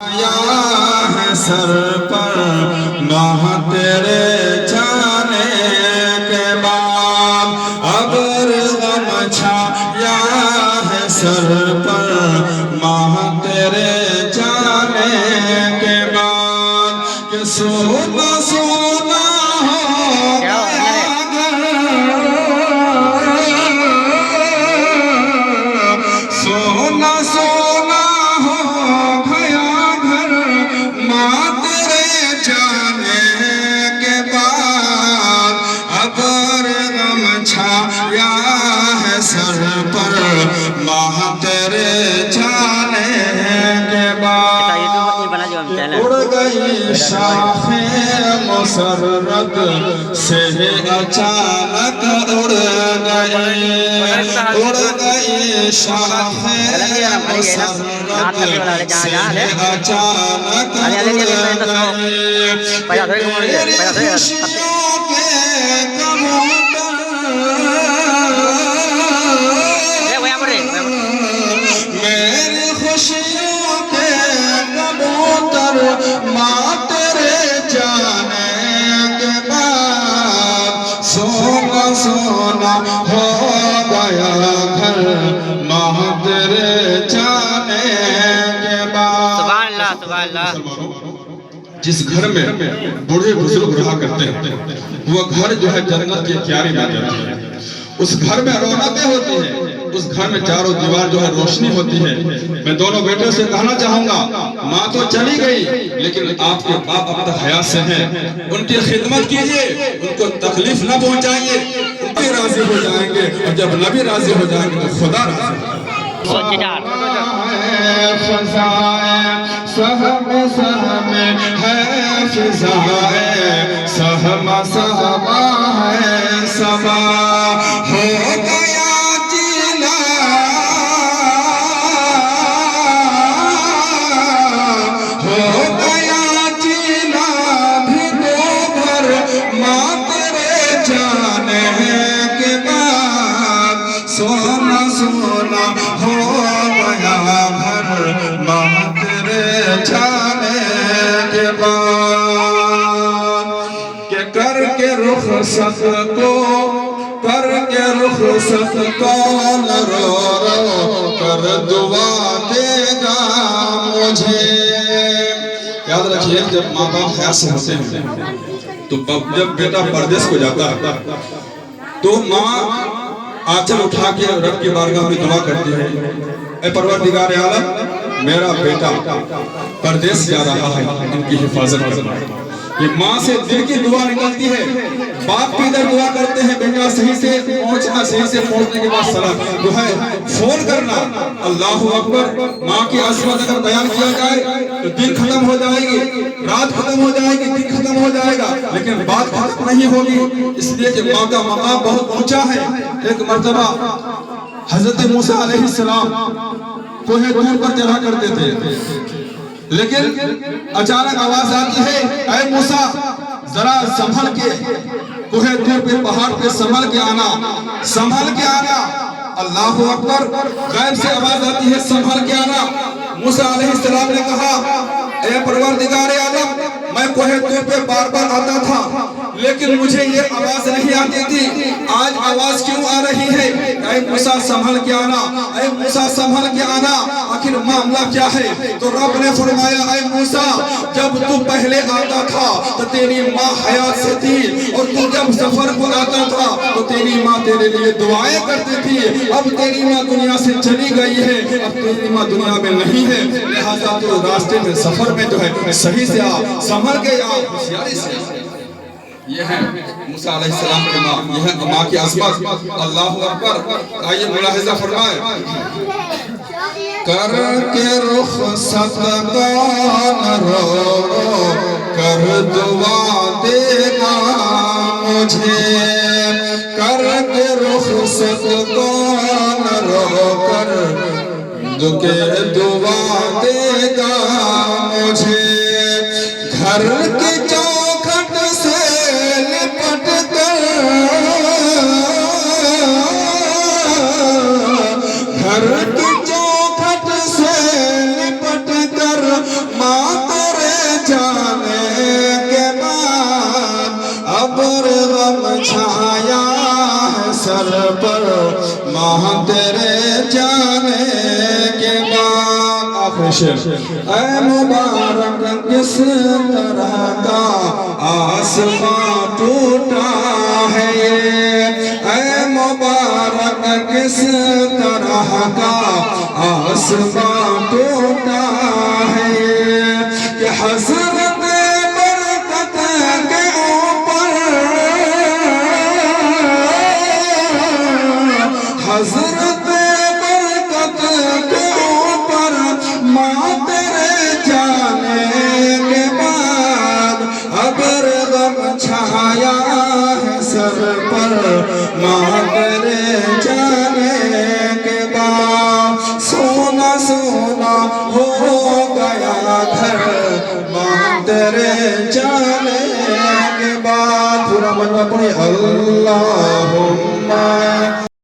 آیا ہے سر پر ماہ تیرے جانے کے بعد، اگر غم چھایا ہے سر پر ماہ تیرے جانے کے بعد، کہ سونا سونا ہو گیا گھر، سونا سونا ہو گیا ماں تیرے جانے کے بعد، اگر غم چھایا ہے سر پر ماہ تیرے جانے کے بعد، اڑ گئی شاخ مسرت سے اچانک اڑ گئی شاخ مسرت سے اچانک خوشیوں کے کبوتر، میری خوشیوں کے کبوتر ماں تیرے جانے کے بعد، سونا سونا ہو گیا گھر ماں تیرے جانے کے بعد۔ سبحان اللہ سبحان اللہ۔ جس گھر میں بوڑھے بزرگ رہا کرتے ہیں وہ گھر جو ہے جنت کی کیاری میں جاتی ہے، اس گھر میں رونقیں ہوتی ہیں، اس گھر میں چاروں دیوار جو ہے روشنی ہوتی ہے۔ میں دونوں بیٹوں سے کہنا چاہوں گا، ماں تو چلی گئی لیکن آپ کے باپ اب تک حیات سے ہیں، ان کی خدمت کیجئے، ان کو تکلیف نہ پہنچائیے، نبی راضی ہو جائیں گے، اور جب نبی راضی ہو جائیں گے تو خدا راضی سہم سہم ہے فضائے، سہم سہم ہے سما، ہو گیا جینا ہو گیا جینا بھی دو بھر ماں تیرے جانے کے بعد، سونا سونا ہو گیا گھر ماں تیرے جانے کے بعد، کہ کر کے رخصت کو کر کے رخصت کون رو رو کر دعا دے گا مجھے۔ یاد رکھیے جب ماں باپ حیات سے ہوتے ہیں تو جب بیٹا پردیس کو جاتا ہے تو ماں آنچل اٹھا کے رب کی بارگاہ میں دعا کرتی ہے، اے پروردگار عالم میرا بیٹا پردیس جا رہا ہے، ان کی حفاظت کرنا۔ یہ ماں سے دل کی دعا نکلتی ہے، باپ بھی ادھر دعا کرتے ہیں بیٹا صحیح سے پہنچنا، صحیح سے پہنچنے کے بعد سلام جو ہے فون کرنا۔ اللہ اکبر، ماں کی عظمت اگر بیان کیا جائے تو دن ختم ہو جائے گی، رات ختم ہو جائے گی، دن ختم ہو جائے گا، لیکن بات ختم نہیں ہوگی، اس لیے کہ ماں کا مقام بہت اونچا ہے۔ ایک مرتبہ حضرت موسیٰ علیہ السلام کوہ طور پر چڑھا کرتے تھے، لیکن اچانک آواز آتی ہے، اے موسیٰ ذرا سنبھل کے کوہ طور پہ پہاڑ پہ سنبھل کے آنا، سنبھل کے آنا۔ اللہ اکبر، غیب سے آواز آتی ہے سنبھل کے آنا۔ موسیٰ علیہ السلام نے کہا، اے پروردگار عالم میں کوہ طور پہ بار بار آتا تھا لیکن مجھے یہ آواز نہیں آتی تھی، آج آواز کیوں آ رہی ہے؟ اے موسیٰ سنبھل کے آنا، اے موسیٰ سنبھل کے آنا، آخر معاملہ کیا ہے؟ تو رب نے فرمایا، اے موسیٰ جب تو پہلے آتا تھا تو تیری ماں حیات سے تھی، اور تو جب سفر کو آتا تھا تو تیری ماں تیرے لیے دعائیں کرتی تھی، اب تیری ماں دنیا سے چلی گئی ہے، اب تیری ماں دنیا میں نہیں ہے، لہذا تو راستے میں سفر میں جو ہے صحیح سے آ، سنبھل کے آ، ہوشیاری سے آ۔ یہ ہے موسیٰ علیہ السلام کی ماں، یہ ہے ماں کی عظمت۔ اللہ اکبر، آئیے ملاحظہ فرمائے، کر کے رخصت کون رو رو کر دعا دے گا مجھے، کر کے رخصت کون رو کر دعا دے گا مجھے، گھر کی چوکھٹ سے لپٹ کر گھر کی چوکھٹ سے لپٹ کر شیر اے مبارک کس طرح کا آسمان ٹوٹا ہے یہ اے مبارک کس طرح کا آسمان ٹوٹا ہے یہ کہ حضرت برکت کے اوپر حضرت برکت کے اوپر ماں تیرے جانے کے بعد ابر غم چھایا ہے سر پر ماں تیرے جانے کے بعد سونا سونا ہو گیا گھر ماں تیرے جانے کے بعد پورا من میں پڑھیں اللہم